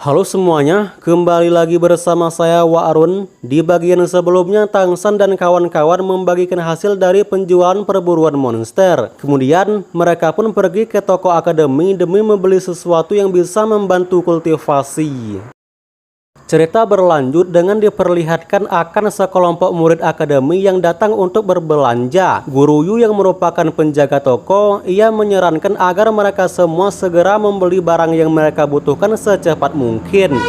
Halo semuanya, kembali lagi bersama saya Wa Arun. Di bagian sebelumnya Tangsan dan kawan-kawan membagikan hasil dari penjualan perburuan monster. Kemudian mereka pun pergi ke toko akademi demi membeli sesuatu yang bisa membantu kultivasi. Cerita berlanjut dengan diperlihatkan akan sekelompok murid akademi yang datang untuk berbelanja. Guru Yu yang merupakan penjaga toko, ia menyarankan agar mereka semua segera membeli barang yang mereka butuhkan secepat mungkin.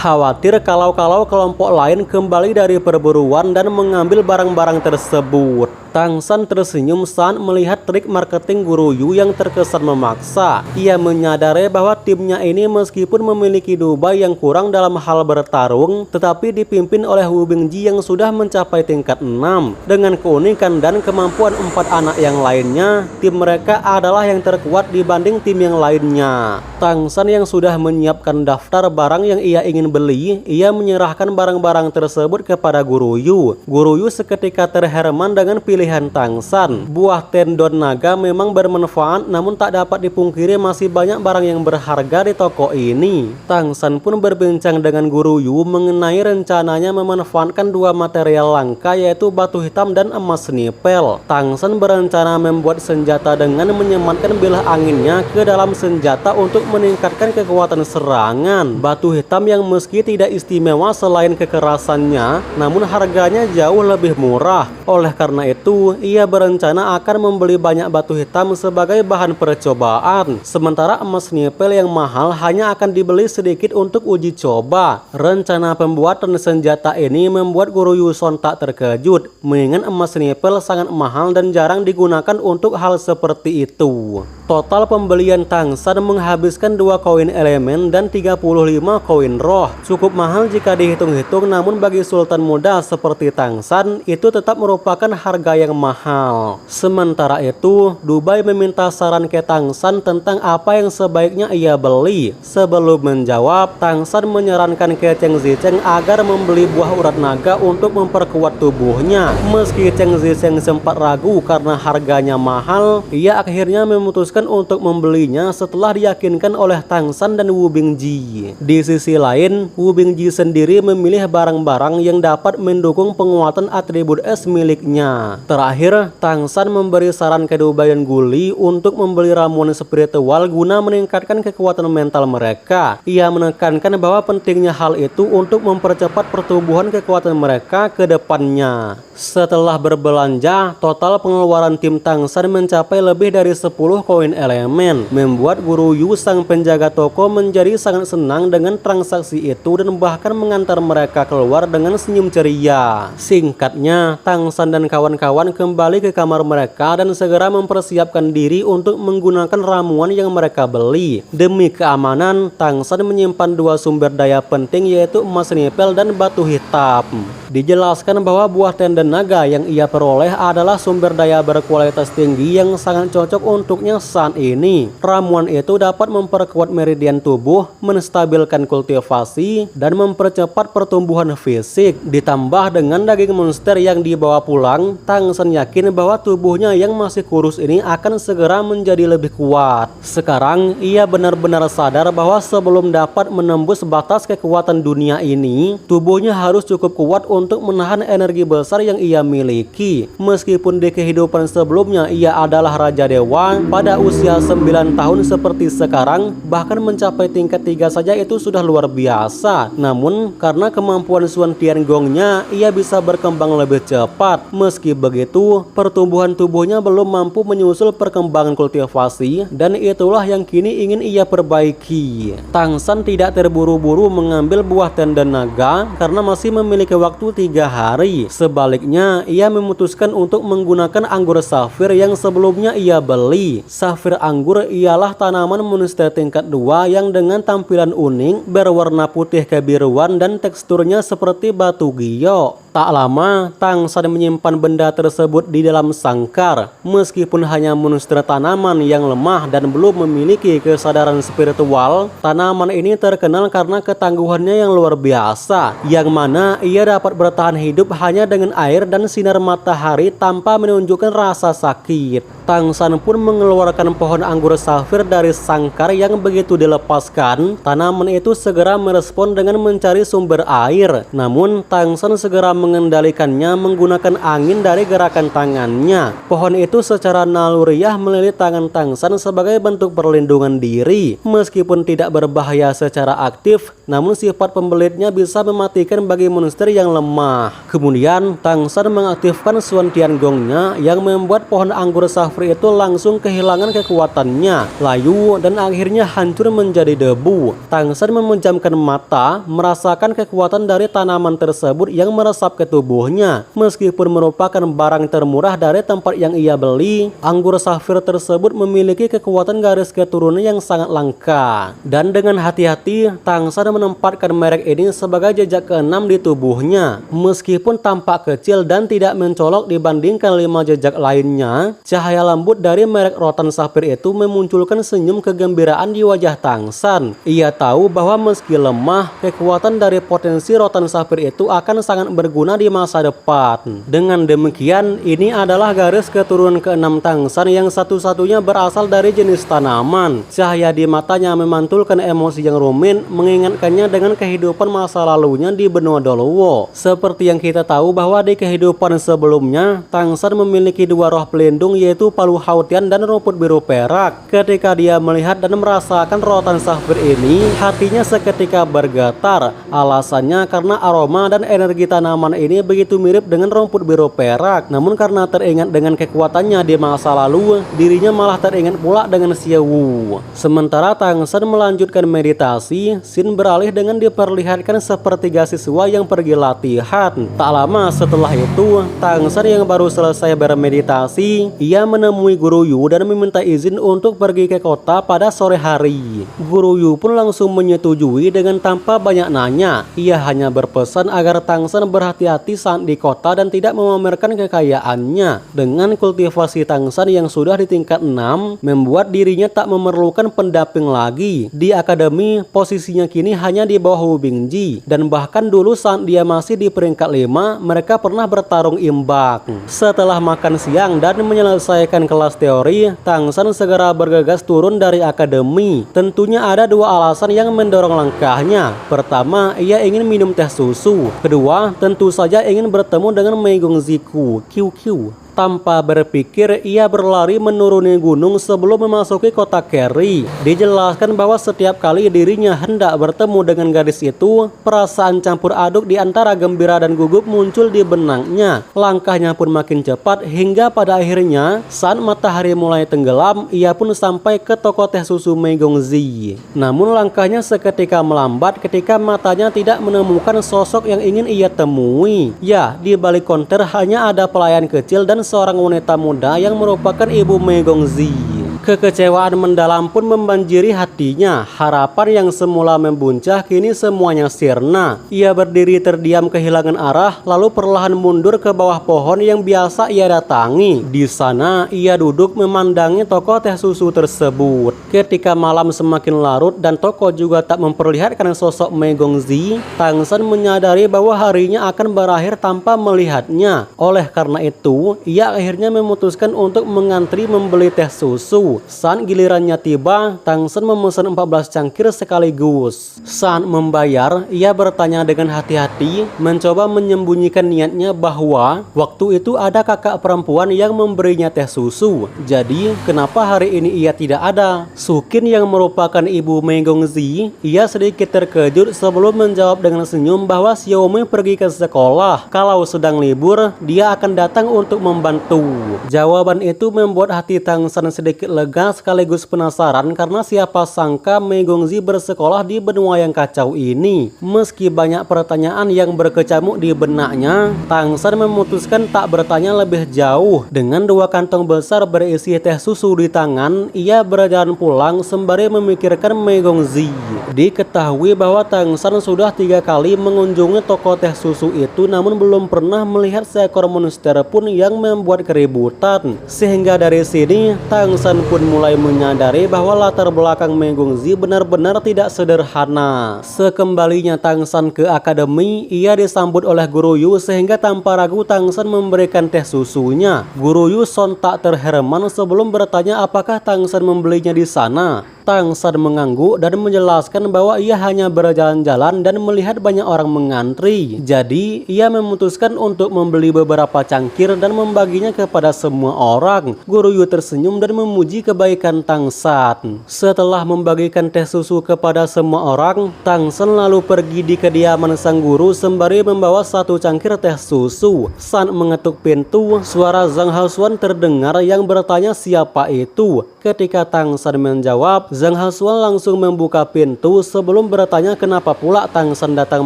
Khawatir kalau kelompok lain kembali dari perburuan dan mengambil barang-barang tersebut. Tangsan tersenyum saat melihat trik marketing Guru Yu yang terkesan memaksa. Ia menyadari bahwa timnya ini meskipun memiliki Dubai yang kurang dalam hal bertarung, tetapi dipimpin oleh Wu Bingji yang sudah mencapai tingkat 6. Dengan keunikan dan kemampuan 4 anak yang lainnya, tim mereka adalah yang terkuat dibanding tim yang lainnya. Tangsan yang sudah menyiapkan daftar barang yang ia ingin beli, ia menyerahkan barang-barang tersebut kepada Guru Yu. Guru Yu seketika terheran dengan pilihan Tangsan. Buah tendon naga memang bermanfaat, namun tak dapat dipungkiri masih banyak barang yang berharga di toko ini. Tangsan pun berbincang dengan Guru Yu mengenai rencananya memanfaatkan dua material langka, yaitu batu hitam dan emas nipel. Tangsan berencana membuat senjata dengan menyematkan bilah anginnya ke dalam senjata untuk meningkatkan kekuatan serangan. Batu hitam yang meski tidak istimewa selain kekerasannya, namun harganya jauh lebih murah. Oleh karena itu, ia berencana akan membeli banyak batu hitam sebagai bahan percobaan. Sementara emas nipel yang mahal hanya akan dibeli sedikit untuk uji coba. Rencana pembuatan senjata ini membuat Guru Yu sontak terkejut, mengingat emas nipel sangat mahal dan jarang digunakan untuk hal seperti itu. Total pembelian Tangsan menghabiskan 2 koin elemen dan 35 koin roh. Cukup mahal jika dihitung-hitung, namun bagi sultan muda seperti Tangsan, itu tetap merupakan harga yang mahal. Sementara itu, Dubai meminta saran ke Tangsan tentang apa yang sebaiknya ia beli. Sebelum menjawab, Tangsan menyarankan ke Cheng Zicheng agar membeli buah urat naga untuk memperkuat tubuhnya. Meski Cheng Zicheng sempat ragu karena harganya mahal, ia akhirnya memutuskan untuk membelinya setelah diyakinkan oleh Tangsan dan Wu Bingji. Di sisi lain, Wu Bingji sendiri memilih barang-barang yang dapat mendukung penguatan atribut es miliknya. Terakhir, Tangsan memberi saran ke Dubai dan Guli untuk membeli ramuan spiritual guna meningkatkan kekuatan mental mereka. Ia menekankan bahwa pentingnya hal itu untuk mempercepat pertumbuhan kekuatan mereka ke depannya. Setelah berbelanja, total pengeluaran tim Tangsan mencapai lebih dari 10 koin elemen, membuat Guru Yu sang penjaga toko menjadi sangat senang dengan transaksi itu dan bahkan mengantar mereka keluar dengan senyum ceria. Singkatnya, Tangsan dan kawan-kawan kembali ke kamar mereka dan segera mempersiapkan diri untuk menggunakan ramuan yang mereka beli. Demi keamanan, Tangsan menyimpan 2 sumber daya penting, yaitu emas nipel dan batu hitam. Dijelaskan bahwa buah tendon naga yang ia peroleh adalah sumber daya berkualitas tinggi yang sangat cocok untuknya saat ini. Ramuan itu dapat memperkuat meridian tubuh, menstabilkan kultivasi, dan mempercepat pertumbuhan fisik. Ditambah dengan daging monster yang dibawa pulang, Tangsan yakin bahwa tubuhnya yang masih kurus ini akan segera menjadi lebih kuat. Sekarang, ia benar-benar sadar bahwa sebelum dapat menembus batas kekuatan dunia ini, tubuhnya harus cukup kuat untuk menahan energi besar yang ia miliki. Meskipun di kehidupan sebelumnya ia adalah Raja Dewa, pada usia 9 tahun seperti sekarang, bahkan mencapai tingkat 3 saja itu sudah luar biasa. Namun, karena kemampuan Xuan Tiangongnya, ia bisa berkembang lebih cepat. Meski begitu, pertumbuhan tubuhnya belum mampu menyusul perkembangan kultivasi, dan itulah yang kini ingin ia perbaiki. Tangsan tidak terburu-buru mengambil buah tendon naga karena masih memiliki waktu 3 hari. Sebaliknya, ia memutuskan untuk menggunakan anggur safir yang sebelumnya ia beli. Safir anggur ialah tanaman monster tingkat 2 yang dengan tampilan unik, berwarna putih kebiruan dan teksturnya seperti batu giok. Tak lama, Tang San menyimpan benda tersebut di dalam sangkar. Meskipun hanya monster tanaman yang lemah dan belum memiliki kesadaran spiritual, tanaman ini terkenal karena ketangguhannya yang luar biasa, yang mana ia dapat bertahan hidup hanya dengan air dan sinar matahari tanpa menunjukkan rasa sakit. Tang San pun mengeluarkan pohon anggur safir dari sangkar yang begitu dilepaskan. Tanaman itu segera merespon dengan mencari sumber air. Namun Tang San segera mengendalikannya menggunakan angin dari gerakan tangannya. Pohon itu secara naluriah melilit tangan Tang San sebagai bentuk perlindungan diri. Meskipun tidak berbahaya secara aktif, namun sifat pembelitnya bisa mematikan bagi monster yang lemah. Kemudian Tang San mengaktifkan Xuan Tiangongnya yang membuat pohon anggur safir itu langsung kehilangan kekuatannya, layu dan akhirnya hancur menjadi debu. Tang San memejamkan mata, merasakan kekuatan dari tanaman tersebut yang meresap ke tubuhnya. Meskipun merupakan barang termurah dari tempat yang ia beli, anggur safir tersebut memiliki kekuatan garis keturunan yang sangat langka. Dan dengan hati-hati, Tang San menempatkan merek ini sebagai jejak keenam di tubuhnya. Meskipun tampak kecil dan tidak mencolok dibandingkan 5 jejak lainnya, cahaya lembut dari merek rotan safir itu memunculkan senyum kegembiraan di wajah Tang San. Ia tahu bahwa meski lemah, kekuatan dari potensi rotan safir itu akan sangat berguna di masa depan. Dengan demikian, ini adalah garis keturunan keenam Tang San yang satu-satunya berasal dari jenis tanaman. Cahaya di matanya memantulkan emosi yang rumit, mengingatkannya dengan kehidupan masa lalunya di benua Doluo. Seperti yang kita tahu bahwa di kehidupan sebelumnya, Tang San memiliki 2 roh pelindung, yaitu palu hautian dan rumput biru perak. Ketika dia melihat dan merasakan rotan safir ini, hatinya seketika bergetar. Alasannya karena aroma dan energi tanaman ini begitu mirip dengan rumput biru perak. Namun karena teringat dengan kekuatannya di masa lalu, dirinya malah teringat pula dengan Xiao Wu. Sementara Tang San melanjutkan meditasi, Xin beralih dengan diperlihatkan sepertiga siswa yang pergi latihan. Tak lama setelah itu, Tang San yang baru selesai bermeditasi, ia menemui Guru Yu dan meminta izin untuk pergi ke kota pada sore hari. Guru Yu pun langsung menyetujui dengan tanpa banyak nanya. Ia hanya berpesan agar Tang San berhati-hati saat di kota dan tidak memamerkan kekayaannya. Dengan kultivasi Tang San yang sudah di tingkat 6, membuat dirinya tak memerlukan pendamping lagi. Di akademi, posisinya kini hanya di bawah Wu Bingji, dan bahkan dulu saat dia masih di peringkat 5, mereka pernah bertarung imbang. Setelah makan siang dan menyelesaikan kelas teori, Tang San segera bergegas turun dari akademi. Tentunya ada 2 alasan yang mendorong langkahnya. Pertama, ia ingin minum teh susu. Kedua, tentu saja ingin bertemu dengan Mei Gongziku, QQ. Tanpa berpikir, ia berlari menuruni gunung sebelum memasuki kota Kerry. Dijelaskan bahwa setiap kali dirinya hendak bertemu dengan gadis itu, perasaan campur aduk di antara gembira dan gugup muncul di benaknya. Langkahnya pun makin cepat hingga pada akhirnya saat matahari mulai tenggelam, ia pun sampai ke toko teh susu Mei Gongzi. Namun langkahnya seketika melambat ketika matanya tidak menemukan sosok yang ingin ia temui. Ya, di balik konter hanya ada pelayan kecil dan seorang wanita muda yang merupakan ibu Mei Gongzi. Kekecewaan mendalam pun membanjiri hatinya. Harapan yang semula membuncah kini semuanya sirna. Ia berdiri terdiam kehilangan arah, lalu perlahan mundur ke bawah pohon yang biasa ia datangi. Di sana ia duduk memandangi toko teh susu tersebut. Ketika malam semakin larut dan toko juga tak memperlihatkan sosok Mei Gongzi, Tang San menyadari bahwa harinya akan berakhir tanpa melihatnya. Oleh karena itu, ia akhirnya memutuskan untuk mengantri membeli teh susu. Saat gilirannya tiba, Tang San memesan 14 cangkir sekaligus. Saat membayar, ia bertanya dengan hati-hati, mencoba menyembunyikan niatnya bahwa waktu itu ada kakak perempuan yang memberinya teh susu. Jadi, kenapa hari ini ia tidak ada? Sukin yang merupakan ibu Mei Gongzi, ia sedikit terkejut sebelum menjawab dengan senyum bahwa Xiaomi pergi ke sekolah. Kalau sedang libur, dia akan datang untuk membantu. Jawaban itu membuat hati Tang San sedikit lega sekaligus penasaran karena siapa sangka Mei Gongzi bersekolah di benua yang kacau ini. Meski banyak pertanyaan yang berkecamuk di benaknya, Tang San memutuskan tak bertanya lebih jauh. Dengan 2 kantong besar berisi teh susu di tangan, ia berjalan pulang sembari memikirkan Mei Gongzi. Diketahui bahwa Tang San sudah 3 kali mengunjungi toko teh susu itu, namun belum pernah melihat seekor monster pun yang membuat keributan. Sehingga dari sini Tang San pun mulai menyadari bahwa latar belakang Mei Gongzi benar-benar tidak sederhana. Sekembalinya Tang San ke akademi, ia disambut oleh Guru Yu sehingga tanpa ragu Tang San memberikan teh susunya. Guru Yu sontak terheran sebelum bertanya apakah Tang San membelinya di sana. Tang San mengangguk dan menjelaskan bahwa ia hanya berjalan-jalan dan melihat banyak orang mengantri. Jadi, ia memutuskan untuk membeli beberapa cangkir dan membaginya kepada semua orang. Guru Yu tersenyum dan memuji kebaikan Tang San. Setelah membagikan teh susu kepada semua orang, Tang San lalu pergi di kediaman sang guru sembari membawa 1 cangkir teh susu. Saat mengetuk pintu, suara Zhang Haosuan terdengar yang bertanya siapa itu. Ketika Tang San menjawab, Zhang Haosuan langsung membuka pintu sebelum bertanya kenapa pula Tang San datang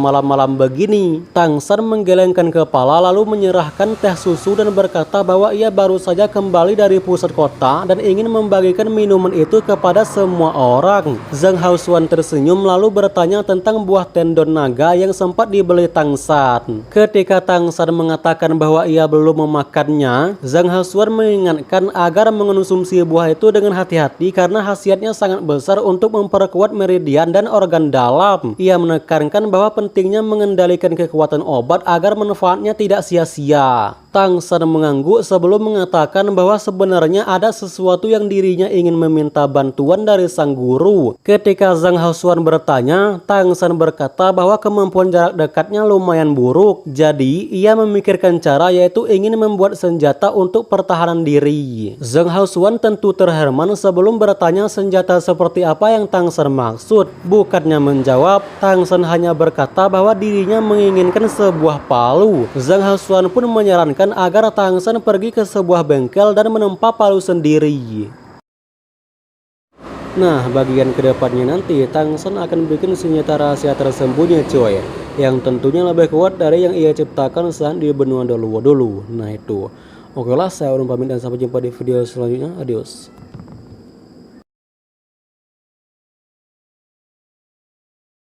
malam-malam begini. Tang San menggelengkan kepala lalu menyerahkan teh susu dan berkata bahwa ia baru saja kembali dari pusat kota dan ingin membagikan minuman itu kepada semua orang. Zhang Haosuan tersenyum lalu bertanya tentang buah tendon naga yang sempat dibeli Tang San. Ketika Tang San mengatakan bahwa ia belum memakannya, Zhang Haosuan mengingatkan agar mengonsumsi buah itu dengan hati-hati karena khasiatnya sangat besar untuk memperkuat meridian dan organ dalam. Ia menekankan bahwa pentingnya mengendalikan kekuatan obat agar manfaatnya tidak sia-sia. Tang San mengangguk sebelum mengatakan bahwa sebenarnya ada sesuatu yang dirinya ingin meminta bantuan dari sang guru. Ketika Zhang Haosuan bertanya, Tang San berkata bahwa kemampuan jarak dekatnya lumayan buruk. Jadi, ia memikirkan cara yaitu ingin membuat senjata untuk pertahanan diri. Zhang Haosuan tentu terheran sebelum bertanya senjata seperti apa yang Tang San maksud. Bukannya menjawab, Tang San hanya berkata bahwa dirinya menginginkan sebuah palu. Zhang Haosuan pun menyarankan agar Tang San pergi ke sebuah bengkel dan menempa palu sendiri. Nah, bagian kedepannya nanti Tang San akan bikin senjata rahasia tersembunyi coy, yang tentunya lebih kuat dari yang ia ciptakan saat di benua dulu. Nah itu. Oke lah, saya Urung pamit dan sampai jumpa di video selanjutnya. Adios.